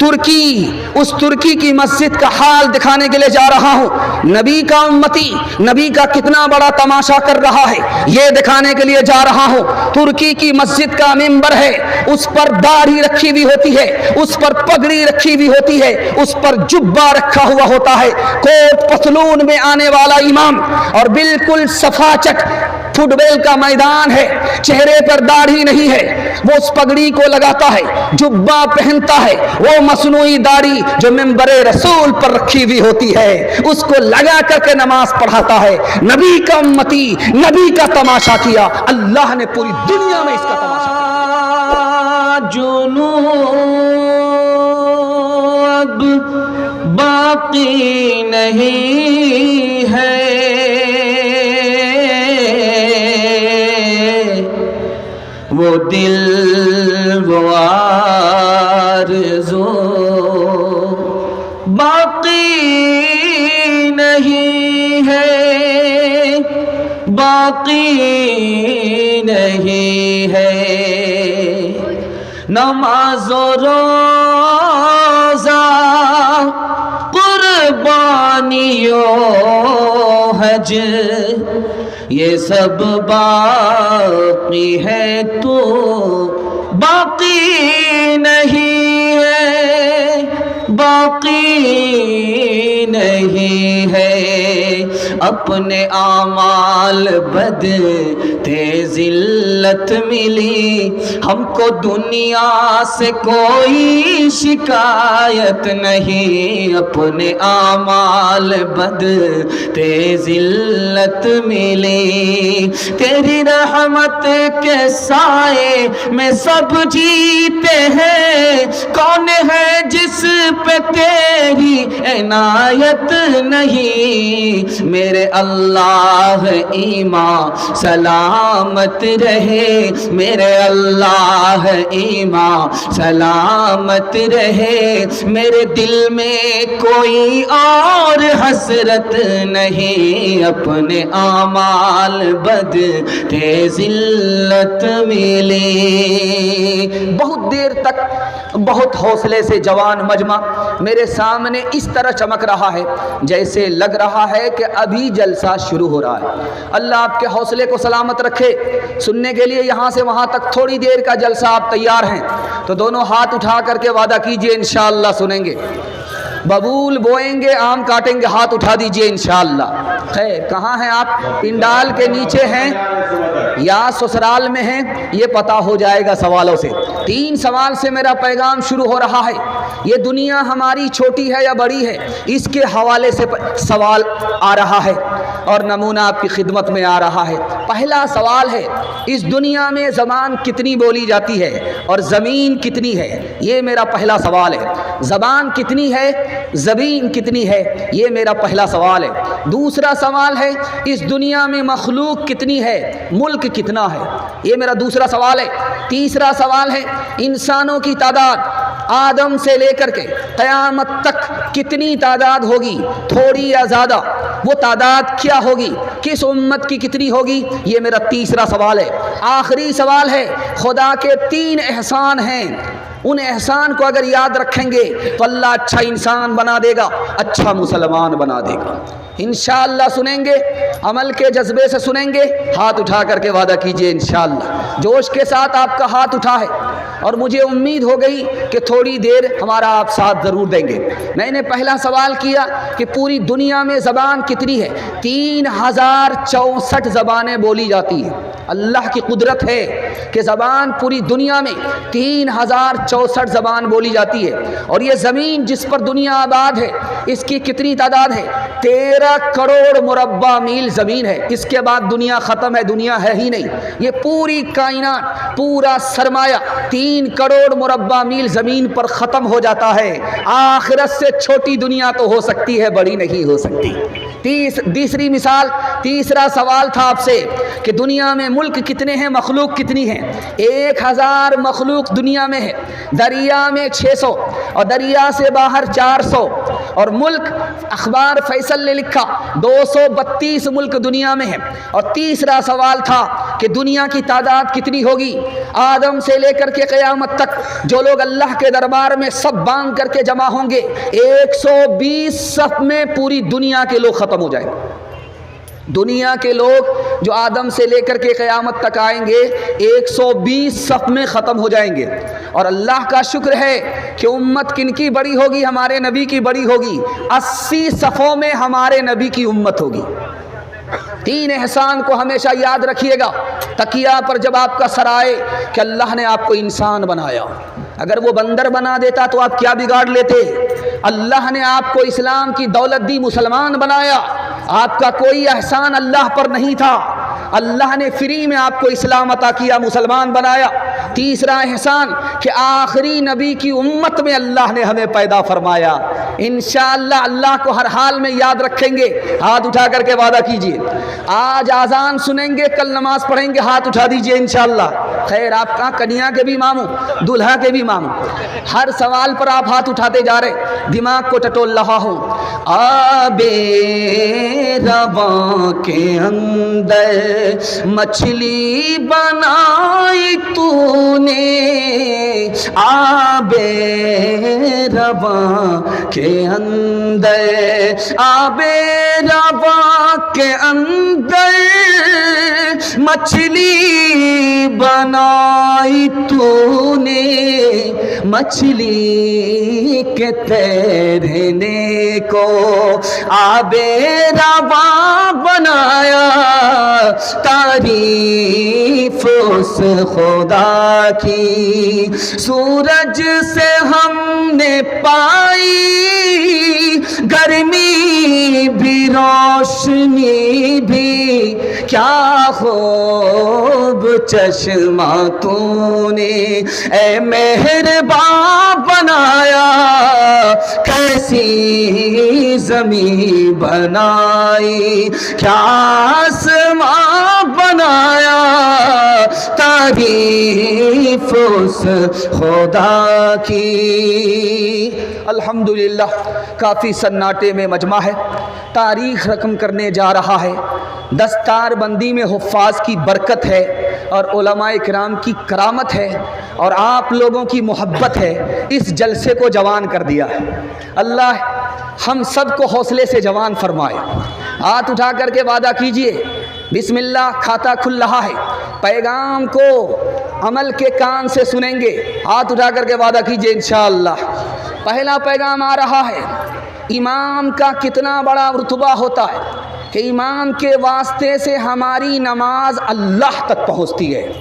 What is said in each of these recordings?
اس ترکی کی مسجد کا حال دکھانے کے لیے جا رہا ہوں. نبی کا امتی نبی کا کتنا بڑا تماشا کر رہا ہے یہ دکھانے کے لیے جا رہا ہوں. ترکی کی مسجد کا ممبر ہے, اس پر داڑھی رکھی ہوئی ہوتی ہے, اس پر پگڑی رکھی ہوئی ہوتی ہے, اس پر جبہ رکھا ہوا ہوتا ہے, کوٹ پتلون میں آنے والا امام, اور بالکل صفا چک فٹ بال کا میدان ہے, چہرے پر داڑھی نہیں ہے, وہ اس پگڑی کو لگاتا ہے, جبہ پہنتا ہے, وہ مصنوعی داڑھی جو منبر رسول پر رکھی ہوئی ہوتی ہے اس کو لگا کر کے نماز پڑھاتا ہے. نبی کا امتی نبی کا تماشا کیا, اللہ نے پوری دنیا میں اس کا تماشا کیا. جنوں اب باقی نہیں ہے, وہ دل وہ آرزو باقی نہیں ہے, باقی نہیں ہے. نماز و روزہ قربانی و حج یہ سب باقی ہے, تو باقی نہیں ہے, باقی نہیں ہے. اپنے اعمال بد تھے ذلت ملی, ہم کو دنیا سے کوئی شکایت نہیں. اپنے اعمال بد تھے ذلت ملی, تیری رحمت کے سائے میں سب جیتے ہیں. کون ہے جس پہ تیری عنایت نہیں؟ میرے اللہ ایمان سلامت رہے, میرے اللہ ایمان سلامت رہے. میرے دل میں کوئی اور حسرت نہیں, اپنے اعمال بد تھے ذلت ملی. بہت دیر تک بہت حوصلے سے جوان مجمع میرے سامنے اس طرح چمک رہا ہے جیسے لگ رہا ہے کہ ابھی جلسہ شروع ہو رہا ہے. اللہ آپ کے حوصلے کو سلامت رکھے. سننے کے لیے یہاں سے وہاں تک تھوڑی دیر کا جلسہ آپ تیار ہیں تو دونوں ہاتھ اٹھا کر کے وعدہ کیجئے انشاءاللہ سنیں گے. ببول بوئیں گے, آم کاٹیں گے, ہاتھ اٹھا دیجئے انشاءاللہ. خیر, کہاں ہیں آپ؟ پنڈال کے نیچے ہیں یا سسرال میں ہیں یہ پتہ ہو جائے گا سوالوں سے. 3 سوال سے میرا پیغام شروع ہو رہا ہے. یہ دنیا ہماری چھوٹی ہے یا بڑی ہے اس کے حوالے سے سوال آ رہا ہے اور نمونہ آپ کی خدمت میں آ رہا ہے. پہلا سوال ہے, اس دنیا میں زبان کتنی بولی جاتی ہے اور زمین کتنی ہے؟ یہ میرا پہلا سوال ہے. زبان کتنی ہے, زمین کتنی ہے, یہ میرا پہلا سوال ہے. دوسرا سوال ہے, اس دنیا میں مخلوق کتنی ہے, ملک کتنا ہے, یہ میرا دوسرا سوال ہے. تیسرا سوال ہے, انسانوں کی تعداد آدم سے لے کر کے قیامت تک کتنی تعداد ہوگی, تھوڑی یا زیادہ, وہ تعداد کیا ہوگی, کس امت کی کتنی ہوگی, یہ میرا تیسرا سوال ہے. آخری سوال ہے, خدا کے 3 احسان ہیں, ان احسان کو اگر یاد رکھیں گے تو اللہ اچھا انسان بنا دے گا, اچھا مسلمان بنا دے گا. انشاءاللہ سنیں گے, عمل کے جذبے سے سنیں گے. ہاتھ اٹھا کر کے وعدہ کیجئے انشاءاللہ. جوش کے ساتھ آپ کا ہاتھ اٹھا ہے اور مجھے امید ہو گئی کہ تھوڑی دیر ہمارا آپ ساتھ ضرور دیں گے. میں نے پہلا سوال کیا کہ پوری دنیا میں زبان کتنی ہے. 3064 زبانیں بولی جاتی ہیں. اللہ کی قدرت ہے کہ زبان پوری دنیا میں 3064 زبان بولی جاتی ہے. اور یہ زمین جس پر دنیا آباد ہے اس کی کتنی تعداد ہے, 13 کروڑ مربع میل زمین ہے. اس کے بعد دنیا ختم ہے, دنیا ہے ہی نہیں. یہ پوری کائنات, پورا سرمایہ 3 کروڑ مربع میل زمین پر ختم ہو جاتا ہے. آخرت سے چھوٹی دنیا تو ہو سکتی ہے, بڑی نہیں ہو سکتی. تیسری مثال, تیسرا سوال تھا آپ سے کہ دنیا میں ملک کتنے ہیں, مخلوق کتنی ہیں. 1000 مخلوق دنیا میں ہے, دریا میں 600 اور دریا سے باہر 400, اور ملک اخبار فیصل نے لکھا 232 ملک دنیا میں ہے. اور تیسرا سوال تھا کہ دنیا کی تعداد کتنی ہوگی، آدم سے لے کر کے قیامت تک جو لوگ اللہ کے دربار میں سب باندھ کر کے جمع ہوں گے، 120 صف میں پوری دنیا کے لوگ ختم ہو جائیں گے۔ دنیا کے لوگ جو آدم سے لے کر کے قیامت تک آئیں گے 120 صف میں ختم ہو جائیں گے۔ اور اللہ کا شکر ہے کہ امت کن کی بڑی ہوگی؟ ہمارے نبی کی بڑی ہوگی۔ 80 صفوں میں ہمارے نبی کی امت ہوگی۔ 3 احسان کو ہمیشہ یاد رکھیے گا۔ تکیہ پر جب آپ کا سر آئے کہ اللہ نے آپ کو انسان بنایا، اگر وہ بندر بنا دیتا تو آپ کیا بگاڑ لیتے؟ اللہ نے آپ کو اسلام کی دولت دی، مسلمان بنایا، آپ کا کوئی احسان اللہ پر نہیں تھا، اللہ نے فری میں آپ کو اسلام عطا کیا، مسلمان بنایا۔ تیسرا احسان کہ آخری نبی کی امت میں اللہ نے ہمیں پیدا فرمایا۔ انشاءاللہ اللہ کو ہر حال میں یاد رکھیں گے۔ ہاتھ اٹھا کر کے وعدہ کیجئے، آج آذان سنیں گے، کل نماز پڑھیں گے، ہاتھ اٹھا دیجئے انشاءاللہ۔ خیر، آپ کہاں کنیا کے بھی امام ہوں، دلہا کے بھی امام ہوں، ہر سوال پر آپ ہاتھ اٹھاتے جا رہے، دماغ کو ٹٹول رہا ہوں۔ آبے رواں کے اندر مچھلی بنائی تو نے، آبے رواں کے اندر، آبے رواں کے اندر مچھلی بنائی تو نے، مچھلی کے تیرنے کو آبے رواں بنایا، تعریف اس خدا کی سورج سے ہم نے پائی، گرمی بھی روشنی بھی، کیا خوب چشمہ تو نے اے مہربان بنایا، کیسی زمین بنائی، کیا آسمان بنایا، تعریف اس خدا کی۔ الحمدللہ کافی سناٹے میں مجمع ہے، تاریخ رقم کرنے جا رہا ہے، دستار بندی میں حفاظ کی برکت ہے اور علماء کرام کی کرامت ہے اور آپ لوگوں کی محبت ہے، اس جلسے کو جوان کر دیا ہے۔ اللہ ہم سب کو حوصلے سے جوان فرمائے۔ ہاتھ اٹھا کر کے وعدہ کیجئے، بسم اللہ، کھاتا کھل رہا ہے، پیغام کو عمل کے کان سے سنیں گے۔ ہاتھ اٹھا کر کے وعدہ کیجئے انشاءاللہ۔ پہلا پیغام آ رہا ہے، امام کا کتنا بڑا رتبہ ہوتا ہے کہ امام کے واسطے سے ہماری نماز اللہ تک پہنچتی ہے۔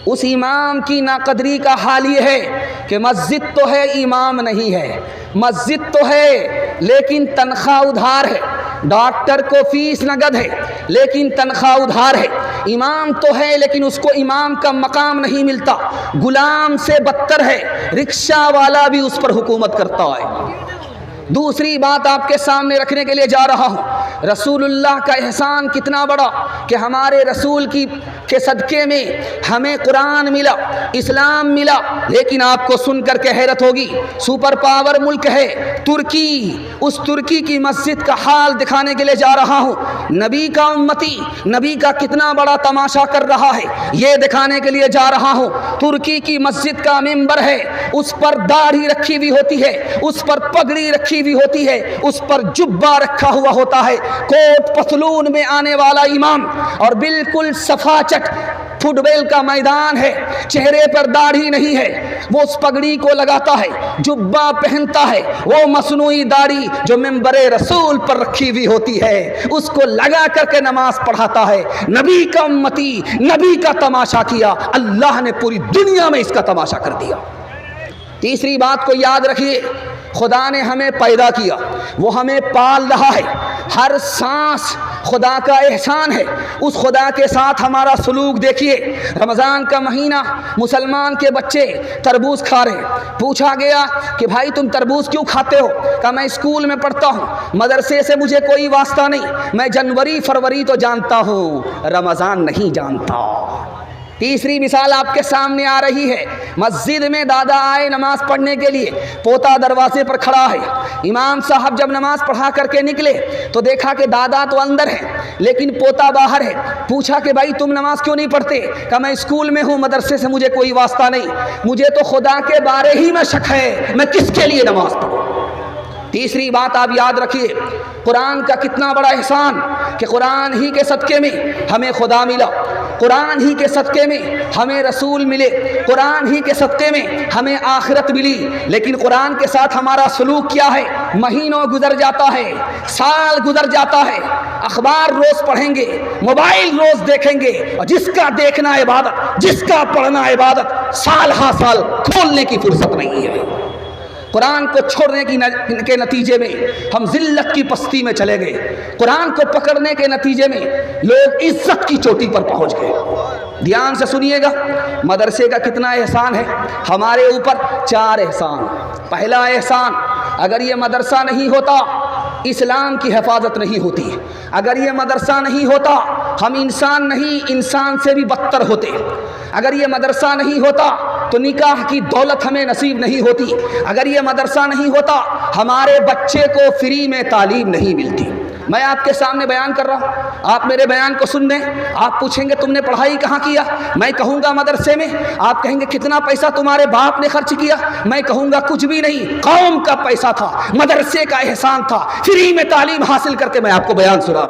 اس امام کی ناقدری کا حال یہ ہے کہ مسجد تو ہے، امام نہیں ہے، مسجد تو ہے لیکن تنخواہ ادھار ہے، ڈاکٹر کو فیس نقد ہے لیکن تنخواہ ادھار ہے، امام تو ہے لیکن اس کو امام کا مقام نہیں ملتا، غلام سے بدتر ہے، رکشہ والا بھی اس پر حکومت کرتا ہے۔ دوسری بات آپ کے سامنے رکھنے کے لیے جا رہا ہوں، رسول اللہ کا احسان کتنا بڑا کہ ہمارے رسول کے صدقے میں ہمیں قرآن ملا، اسلام ملا، لیکن آپ کو سن کر کے حیرت ہوگی، سپر پاور ملک ہے ترکی، اس ترکی کی مسجد کا حال دکھانے کے لیے جا رہا ہوں۔ نبی کا امتی نبی کا کتنا بڑا تماشا کر رہا ہے، یہ دکھانے کے لیے جا رہا ہوں۔ ترکی کی مسجد کا ممبر ہے، اس پر داڑھی رکھی ہوئی ہوتی ہے، اس پر پگڑی رکھی ہوئی ہوتی ہے، اس پر جبہ رکھا ہوا ہوتا ہے، کوٹ پتلون میں آنے والا امام، اور بالکل صفا چٹ فٹ بال کا میدان ہے، چہرے پر داڑھی نہیں ہے، وہ اس پگڑی کو لگاتا ہے، جبہ پہنتا ہے، وہ مصنوعی داڑھی جو ممبر رسول پر رکھی ہوئی ہوتی ہے اس کو لگا کر کے نماز پڑھاتا ہے۔ نبی کا امتی نبی کا تماشا کیا، اللہ نے پوری دنیا میں اس کا تماشا کر دیا۔ تیسری بات کو یاد رکھیے، خدا نے ہمیں پیدا کیا، وہ ہمیں پال رہا ہے، ہر سانس خدا کا احسان ہے، اس خدا کے ساتھ ہمارا سلوک دیکھیے۔ رمضان کا مہینہ، مسلمان کے بچے تربوز کھا رہے ہیں، پوچھا گیا کہ بھائی تم تربوز کیوں کھاتے ہو؟ کہا میں اسکول میں پڑھتا ہوں، مدرسے سے مجھے کوئی واسطہ نہیں، میں جنوری فروری تو جانتا ہوں، رمضان نہیں جانتا۔ تیسری مثال آپ کے سامنے آ رہی ہے، مسجد میں دادا آئے نماز پڑھنے کے لیے، پوتا دروازے پر کھڑا ہے۔ امام صاحب جب نماز پڑھا کر کے نکلے تو دیکھا کہ دادا تو اندر ہے لیکن پوتا باہر ہے۔ پوچھا کہ بھائی تم نماز کیوں نہیں پڑھتے؟ کہا میں اسکول میں ہوں، مدرسے سے مجھے کوئی واسطہ نہیں، مجھے تو خدا کے بارے ہی میں شک ہے، میں کس کے لیے نماز پڑھوں۔ تیسری بات آپ یاد رکھیے، قرآن کا کتنا بڑا احسان کہ قرآن ہی کے صدقے میں ہمیں خدا ملا، قرآن ہی کے صدقے میں ہمیں رسول ملے، قرآن ہی کے صدقے میں ہمیں آخرت ملی۔ لیکن قرآن کے ساتھ ہمارا سلوک کیا ہے؟ مہینوں گزر جاتا ہے، سال گزر جاتا ہے، اخبار روز پڑھیں گے، موبائل روز دیکھیں گے، اور جس کا دیکھنا عبادت، جس کا پڑھنا عبادت، سال ہا سال کھولنے کی فرصت نہیں ہے۔ قرآن کو چھوڑنے کے نتیجے میں ہم ذلت کی پستی میں چلے گئے، قرآن کو پکڑنے کے نتیجے میں لوگ عزت کی چوٹی پر پہنچ گئے۔ دھیان سے سنیے گا، مدرسے کا کتنا احسان ہے ہمارے اوپر؟ 4 احسان۔ پہلا احسان، اگر یہ مدرسہ نہیں ہوتا اسلام کی حفاظت نہیں ہوتی، اگر یہ مدرسہ نہیں ہوتا ہم انسان نہیں، انسان سے بھی بدتر ہوتے، اگر یہ مدرسہ نہیں ہوتا تو نکاح کی دولت ہمیں نصیب نہیں ہوتی، اگر یہ مدرسہ نہیں ہوتا ہمارے بچے کو فری میں تعلیم نہیں ملتی۔ میں آپ کے سامنے بیان کر رہا ہوں، آپ میرے بیان کو سن لیں۔ آپ پوچھیں گے تم نے پڑھائی کہاں کیا؟ میں کہوں گا مدرسے میں۔ آپ کہیں گے کتنا پیسہ تمہارے باپ نے خرچ کیا؟ میں کہوں گا کچھ بھی نہیں، قوم کا پیسہ تھا، مدرسے کا احسان تھا، فری میں تعلیم حاصل کر کے میں آپ کو بیان سنا۔